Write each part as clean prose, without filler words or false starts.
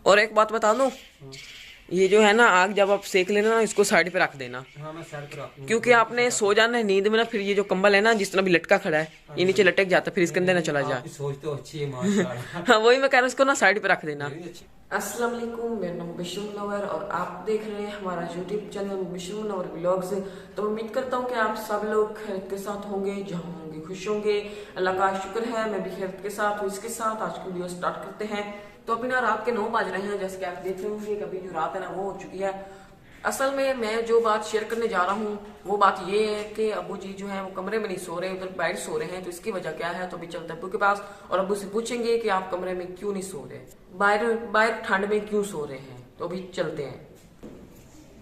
और एक बात बता दूं, ये जो है ना आग जब आप सेक लेना ना, इसको साइड पे रख देना। हाँ मैं साइड पे रखूंगा, क्योंकि आपने सो जाना है नींद में ना, फिर ये जो कंबल है ना जिस तरह भी लटका खड़ा है ये नीचे लटक जाता है, फिर इसके अंदर ना चला जाए। आपकी सोच तो अच्छी है माशाल्लाह। हाँ वही मैं कह रहा हूँ, इसको ना साइड पे रख देना। अच्छी। अस्सलाम वालेकुम, मेरा नाम बिशु मुनव्वर और आप देख रहे हैं हमारा YouTube channel Bishu Munawwar vlogs. तो उम्मीद करता हूँ कि आप सब लोग खैरियत के साथ होंगे, जहाँ होंगे खुश होंगे। अल्लाह का शुक्र है मैं भी खैरियत के साथ हूँ। इसके साथ आज की वीडियो स्टार्ट करते हैं। तो अभी ना रात के 9 बज रहे हैं, जैसे कि आप देख रहे होंगे कि अभी जो रात है ना वो हो चुकी है। असल में मैं जो बात शेयर करने जा रहा हूँ वो बात ये है कि अब्बू जी जो है वो कमरे में नहीं सो रहे, उधर बाहर सो रहे हैं। तो इसकी वजह क्या है, तो अभी चलते हैं अब्बू के पास और अब्बू से पूछेंगे कि आप कमरे में क्यों नहीं सो रहे, बाहर बाहर ठंड में क्यों सो रहे हैं। तो अभी चलते हैं।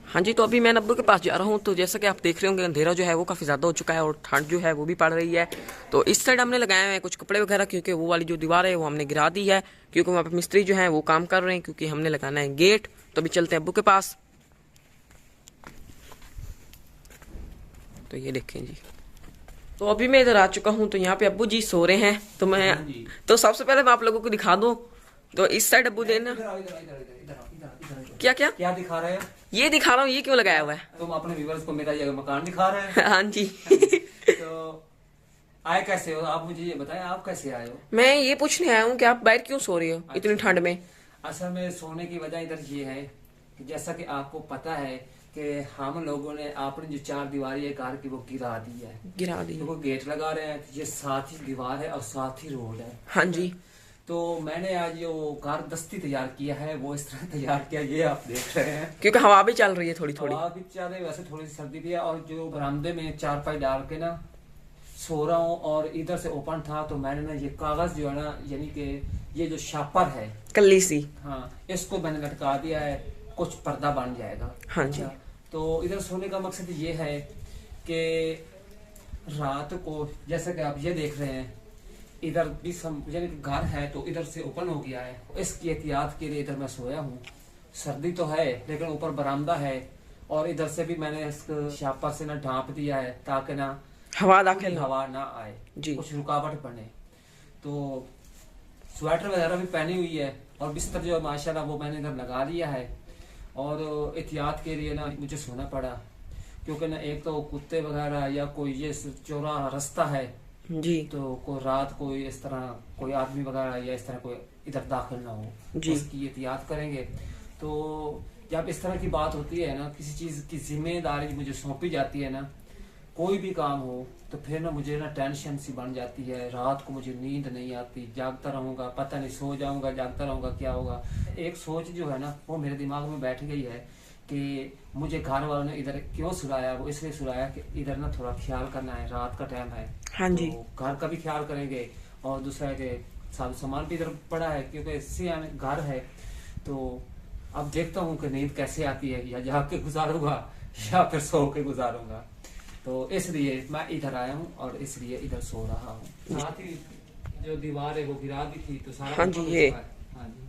हाँ जी, तो अभी मैं अब्बू के पास जा रहा हूँ। तो जैसा कि आप देख रहे होंगे अंधेरा जो है वो काफ़ी ज़्यादा हो चुका है और ठंड जो है वो भी पड़ रही है। तो इस साइड हमने लगाए हुए हैं कुछ कपड़े वगैरह, क्योंकि वो वाली जो दीवार है वो हमने गिरा दी है, क्योंकि वहाँ पे मिस्त्री जो है वो काम कर रहे हैं, क्योंकि हमने लगाना है गेट। तो अभी चलते हैं अब्बू के पास। तो ये देखें जी, तो अभी मैं इधर आ चुका हूँ। तो यहाँ पे अब्बू जी सो रहे हैं। तो मैं तो सबसे पहले मैं आप लोगों को दिखा दूं। तो इस साइड अब्बू देना क्या क्या क्या दिखा रहे हैं? ये दिखा रहा हूँ, ये क्यों लगाया हुआ है? तुम अपने व्यूअर्स को मेरा ये मकान दिखा रहे हैं। हाँ जी। तो आए कैसे हो आप, मुझे ये बताएं, आप कैसे आए हो? मैं ये पूछने आया हूँ कि आप बाहर क्यों सो रहे हो इतनी ठंड में? असल में सोने की वजह इधर ये है कि जैसा कि आपको पता है कि हम लोगों ने आपने जो 4 दीवारी है घर की वो गिरा दी है। गिरा दी। तो गेट लगा रहे हैं, ये साथ ही दीवार है और साथ ही रोड है। हाँ जी। तो मैंने आज जो कार दस्ती तैयार किया है वो इस तरह तैयार किया, ये आप देख रहे हैं। क्योंकि हवा भी चल रही है थोड़ी थोड़ी। हवा भी चल रही है, वैसे थोड़ी सी सर्दी भी है। और जो बरामदे में चारपाई डाल के ना सो रहा हूँ और इधर से ओपन था, तो मैंने ना ये कागज जो है ना, यानी कि ये जो शापर है कल्ली सी, हाँ, इसको मैंने लटका दिया है, कुछ पर्दा बन जाएगा। हाँ जी। तो इधर सोने का मकसद ये है कि रात को जैसा कि आप ये देख रहे हैं, इधर भी यानी कि घर है तो इधर से ओपन हो गया है, इसकी एहतियात के लिए इधर मैं सोया हूँ। सर्दी तो है लेकिन ऊपर बरामदा है और इधर से भी मैंने इस शापर से ना ढांप दिया है ताकि ना हवा दाखिल हवा ना आए जी, कुछ रुकावट बने। तो स्वेटर वगैरह भी पहनी हुई है और बिस्तर जो है माशाल्लाह वो मैंने इधर लगा लिया है। और एहतियात के लिए ना मुझे सोना पड़ा, क्योंकि ना एक तो कुत्ते वगैरह या कोई ये चौराहा रास्ता है जी, तो कोई रात को इस तरह कोई आदमी वगैरह या इस तरह कोई इधर दाखिल ना हो जी, उसकी एहतियात करेंगे। तो जब इस तरह की बात होती है ना, किसी चीज की जिम्मेदारी मुझे सौंपी जाती है ना, कोई भी काम हो, तो फिर ना मुझे ना टेंशन सी बन जाती है। रात को मुझे नींद नहीं आती, जागता रहूंगा, पता नहीं सो जाऊंगा, जागता रहूंगा, क्या होगा। एक सोच जो है ना वो मेरे दिमाग में बैठ गई है कि मुझे घर वालों ने इधर क्यों सुलाया, वो इसलिए सुलाया कि इधर ना थोड़ा ख्याल करना है, रात का टाइम है। हाँ जी, तो घर का भी ख्याल करेंगे और दूसरा के सामान भी इधर पड़ा है, क्योंकि इससे घर है। तो अब देखता हूँ कि नींद कैसे आती है, या जाग के गुजारूंगा या फिर सो के गुजारूंगा। तो इसलिए मैं इधर आया हूँ और इसलिए इधर सो रहा हूँ। साथ ही जो दीवार है वो गिरा दी थी तो सारा हाँ जी, ये हाँ जी।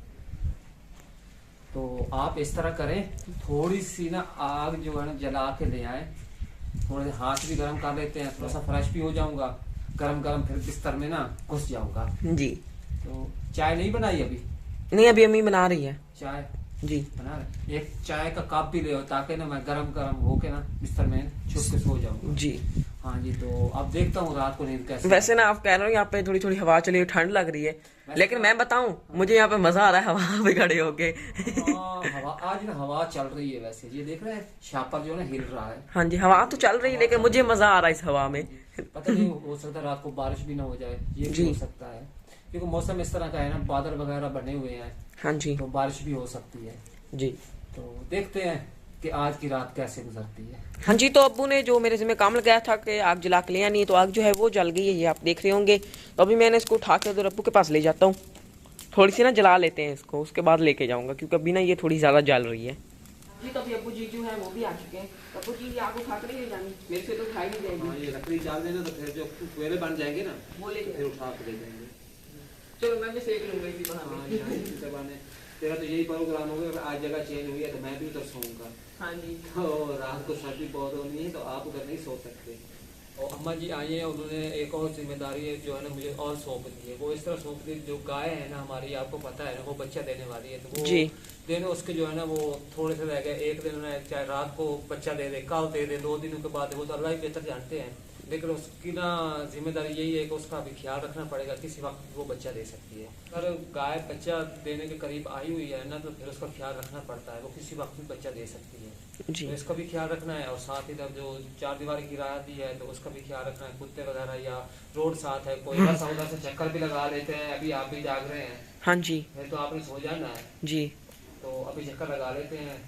तो आप इस तरह करें, थोड़ी सी ना आग जो है ना जला के ले आए, थोड़े हाथ भी गर्म कर लेते हैं, थोड़ा सा फ्रेश भी हो जाऊंगा, गरम गरम फिर बिस्तर में ना घुस जाऊंगा जी। तो चाय नहीं बनाई अभी? नहीं, अभी अम्मी बना रही है चाय जी। बना रहे, एक चाय का कप भी ले आओ ताकि ना मैं गरम गरम होके ना बिस्तर में छुप के सो जाऊंगा जी। हाँ जी। तो अब देखता हूँ रात को नींद कैसे। वैसे ना आप कह रहे हो यहाँ पे थोड़ी थोड़ी हवा चली, ठंड लग रही है, लेकिन मैं बताऊं मुझे यहाँ पे मजा आ रहा है हवा पे खड़े होके। हवा आज ना हवा चल रही है, वैसे ये देख रहे हैं शापर जो है ना हिल रहा है। हाँ जी, हवा तो चल रही है लेकिन मुझे मजा आ रहा है इस हवा में। पता नहीं हो सकता रात को बारिश भी ना हो जाए, ये भी हो सकता है, क्योंकि मौसम इस तरह का है ना, बादल वगैरह बने हुए हैं। हाँ जी, तो बारिश भी हो सकती है जी। तो देखते हैं कि आज की रात कैसे गुजरती है। हाँ जी, तो अब्बू ने जो मेरे जिम्मे काम लगाया था कि आग जला के ले आनी है, तो आग जो है वो जल गई है, ये आप देख रहे होंगे। तो अभी मैंने इसको उठा के उधर अब्बू के पास ले जाता हूँ, थोड़ी सी ना जला लेते हैं इसको, उसके बाद लेके जाऊंगा, क्योंकि अभी ना ये थोड़ी ज्यादा जल रही है जी। तो अभी अब्बू जी जो है वो भी आ चुके हैं। अब्बू जी ये आग उठा कर ले जानी, मेरे से तो उठाई नहीं जाएगी। ये लकड़ी डाल देना तो फिर जो कोयले बन जाएंगे ना वो लेके फिर उठा के ले जाएंगे। चलो मैं भी सेक लूंगा इसी बहाने। तेरा तो यही प्रोग्राम हो गया, आज जगह चेंज हुई है तो मैं भी उधर सोऊंगा। हाँ जी। तो रात को सर्दी बहुत होनी है तो आप उधर नहीं सो सकते। और अम्मा जी आई हैं, उन्होंने एक और जिम्मेदारी जो है ना मुझे और सौंप दी है। वो इस तरह सौंप दी, जो गाय है ना हमारी, आपको पता है ना, वो बच्चा देने वाली है, तो वो जी। दिन उसके जो है ना वो थोड़े से रह गए। एक दिन उन्हें चाहे रात को बच्चा दे दे, कल दे दे, 2 दिनों के बाद, वो तो अल्लाह ही बेहतर जानते हैं, लेकिन उसकी ना जिम्मेदारी यही है कि उसका भी ख्याल रखना पड़ेगा, किसी वक्त वो बच्चा दे सकती है। अगर गाय बच्चा देने के करीब आई हुई है ना, तो फिर उसका ख्याल रखना पड़ता है, वो किसी वक्त भी बच्चा दे सकती है, जी। तो इसका भी ख्याल रखना है। और साथ ही जब जो 4 दीवारी की राह दी है, तो उसका भी ख्याल रखना है। कुत्ते वगैरह या रोड साथ है, कोई बस उधर से चक्कर भी लगा लेते हैं। अभी आप भी जाग रहे हैं, हाँ जी। फिर तो आपने सो जाना है, जी। तो अभी चक्कर लगा लेते हैं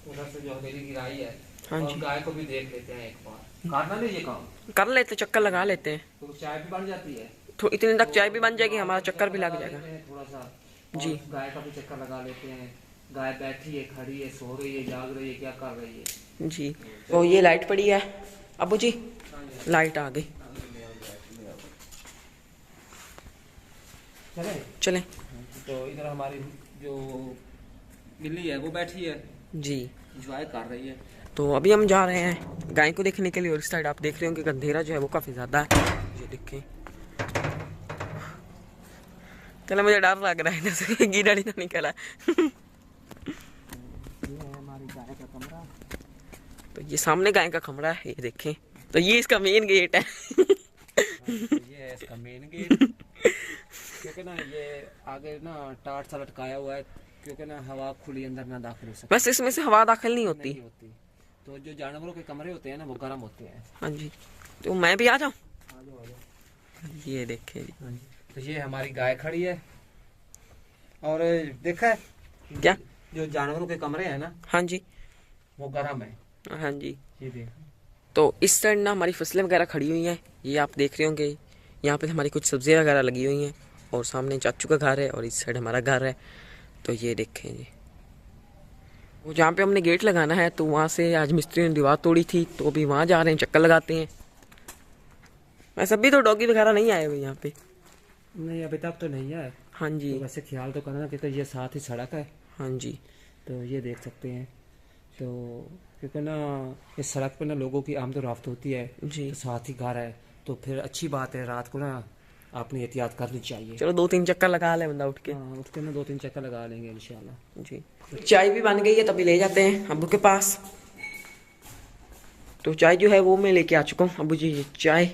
उधर से जो हवेली की राही है, हाँ और जी। गाय को भी देख लेते हैं एक बार। काटना नहीं ये काम, कर लेते, चक्कर लगा लेते हैं, तो चाय भी बन जाती है, तो इतने तक चाय भी बन जाएगी, हमारा चक्कर भी लग जाएगा। थोड़ा सा जी। और गाय का भी चक्कर लगा लेते हैं। गाय बैठी है, खड़ी है, सो रही है, जाग रही है, क्या कर रही है। जी। तो ये लाइट पड़ी है अबू जी, लाइट आ गई, चले चलें। तो इधर हमारी जो बिल्ली है वो बैठी है, जी। इंजॉय कर रही है। तो अभी हम जा रहे हैं गाय को देखने के लिए, और इस साइड आप देख रहे हो कि अंधेरा जो है वो काफ़ी ज़्यादा है। ये देखें, चलो मुझे डर लग रहा है जैसे गिरड़ी तो निकला है। ये है हमारी गाय का कमरा। तो ये सामने गाय का कमरा है, ये देखें। तो ये इसका मेन गेट है। ये है इसका मेन गेट, क्योंकि ना ये आगे ना टाट सा लटकाया हुआ है, क्योंकि ना हवा खुली अंदर ना दाखिल हो सके। बस इसमें से हवा दाखिल नहीं होती। तो जो जानवरों के कमरे होते हैं ना वो गर्म होते हैं। हाँ जी। तो मैं भी आ जाऊँ? आ जाओ, आ जाओ। ये देखें जी। हाँ जी। तो ये हमारी गाय खड़ी है, और देखा है क्या? जो जानवरों के कमरे हैं ना, हाँ जी। वो गर्म है। हाँ जी। ये देख, तो इस साइड ना हमारी फसलें वगैरह खड़ी हुई हैं, ये आप देख रहे होंगे। यहाँ पे हमारी कुछ सब्जियाँ वगैरह लगी हुई हैं, और सामने चाचू का घर है, और इस साइड हमारा घर है। तो ये देखें जी, वो जहाँ पे हमने गेट लगाना है, तो वहाँ से आज मिस्त्री ने दीवार तोड़ी थी, तो अभी वहाँ जा रहे हैं, चक्कर लगाते हैं। वैसे अभी तो डॉगी वगैरह नहीं आए हुए यहाँ पे। नहीं अभी तक तो नहीं है। हाँ जी। तो वैसे ख्याल तो करना, क्योंकि ये साथ ही सड़क है। हाँ जी। तो ये देख सकते हैं, तो क्योंकि ना इस सड़क पे ना लोगों की आमद रफ्त होती है, जी। तो साथ ही घर है, तो फिर अच्छी बात है, रात को ना आपने एहतियात करनी चाहिए। चलो 2-3 चक्कर लगा ले बंदा उठ के। हाँ, उठ के ना 2-3 चक्कर लगा लेंगे इंशाल्लाह। जी। चाय भी बन गई है, तभी ले जाते हैं अबू के पास। तो चाय जो है वो मैं लेके आ चुका हूँ। अबू जी चाय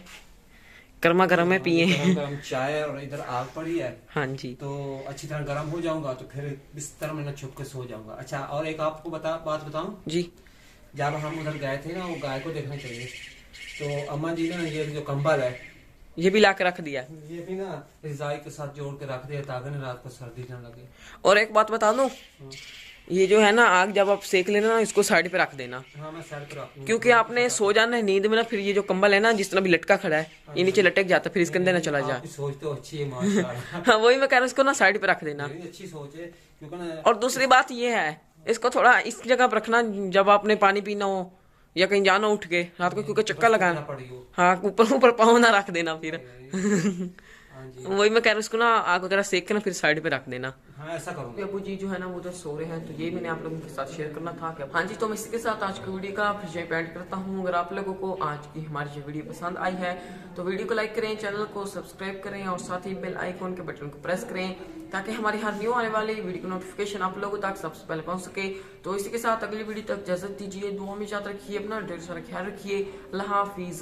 गर्मा गर्म है, पिए। गरम चाय, और इधर आग पड़ी है। हाँ जी। तो अच्छी तरह गर्म हो जाऊंगा, तो फिर बिस्तर में ना छुप के सो जाऊंगा। अच्छा, और एक आपको बात बताऊं, जी। जब हम उधर गए थे ना, वो गाय को देखने चले, तो अम्मा जी ने ये जो कंबल है, ये भी ला के रख दिया। ये भी ना रजाई के साथ जोड़ के रख दिया, ताकि ना रात को सर्दी ना लगे। और एक बात बता दूं, ये जो है ना आग जब आप सेक लेना ना, इसको साइड पे रख देना, हाँ मैं साइड पे रखूंगा, क्योंकि आपने सो जाना है नींद में ना, फिर ये जो कंबल है ना जिस तरह भी लटका खड़ा है, ये नीचे लटक जाता, फिर इसके अंदर ना चला जाए। आपकी सोच तो अच्छी है माशाल्लाह। हाँ वही मैं कह रहा हूँ, इसको ना साइड पे रख देना। मेरी अच्छी सोच है, क्योंकि ना और दूसरी बात ये है, इसको थोड़ा इस जगह पर रखना जब आपने पानी पीना हो या कहीं जाना उठ के रात को, क्योंकि चक्कर लगाना पड़ी हो। हाँ, ऊपर ऊपर पाँव ना रख देना फिर। हाँ जी, वही मैं कह रहा हूँ, उसको ना आग वगैरह सेक के ना फिर साइड पे रख देना। हाँ ऐसा करूंगा। अबू जी जो है ना वो उधर सो रहे हैं, तो ये मैंने आप लोगों के साथ शेयर करना था। क्या हाँ जी, तो मैं इसी के साथ आज की वीडियो का फिर पेंट करता हूँ। अगर आप लोगों को आज की हमारी ये वीडियो पसंद आई है, तो वीडियो को लाइक करें, चैनल को सब्सक्राइब करें, और साथ ही बेल आइकॉन के बटन को प्रेस करें, ताकि हमारी हर न्यू आने वाली वीडियो की नोटिफिकेशन आप लोगों तक सबसे पहले पहुंच सके। तो इसी के साथ अगली वीडियो तक इजाजत दीजिए, दुआ में याद रखिए, अपना ढेर सारा ख्याल रखिए। अल्लाह हाफिज।